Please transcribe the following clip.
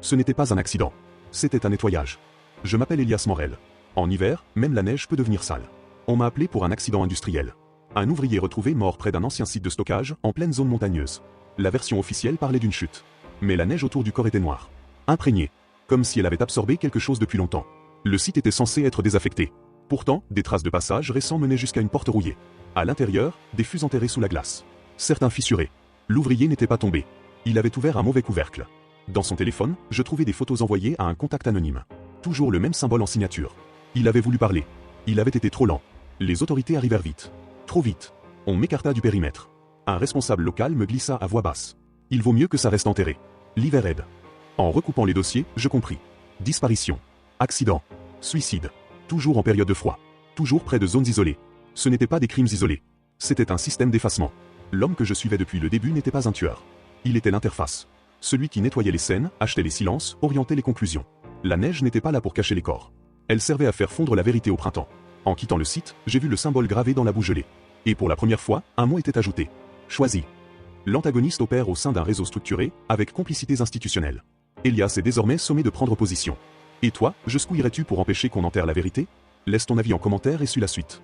Ce n'était pas un accident. C'était un nettoyage. Je m'appelle Elias Morel. En hiver, même la neige peut devenir sale. On m'a appelé pour un accident industriel. Un ouvrier retrouvé mort près d'un ancien site de stockage en pleine zone montagneuse. La version officielle parlait d'une chute. Mais la neige autour du corps était noire. Imprégnée. Comme si elle avait absorbé quelque chose depuis longtemps. Le site était censé être désaffecté. Pourtant, des traces de passage récents menaient jusqu'à une porte rouillée. À l'intérieur, des fûts enterrés sous la glace. Certains fissurés. L'ouvrier n'était pas tombé. Il avait ouvert un mauvais couvercle. Dans son téléphone, je trouvais des photos envoyées à un contact anonyme. Toujours le même symbole en signature. Il avait voulu parler. Il avait été trop lent. Les autorités arrivèrent vite. Trop vite. On m'écarta du périmètre. Un responsable local me glissa à voix basse. Il vaut mieux que ça reste enterré. L'hiver aide. En recoupant les dossiers, je compris. Disparition. Accident. Suicide. Toujours en période de froid. Toujours près de zones isolées. Ce n'étaient pas des crimes isolés. C'était un système d'effacement. L'homme que je suivais depuis le début n'était pas un tueur. Il était l'interface. Celui qui nettoyait les scènes, achetait les silences, orientait les conclusions. La neige n'était pas là pour cacher les corps. Elle servait à faire fondre la vérité au printemps. En quittant le site, j'ai vu le symbole gravé dans la boue gelée. Et pour la première fois, un mot était ajouté. Choisi. L'antagoniste opère au sein d'un réseau structuré, avec complicités institutionnelles. Elias est désormais sommé de prendre position. Et toi, jusqu'où irais-tu pour empêcher qu'on enterre la vérité? Laisse ton avis en commentaire et suis la suite.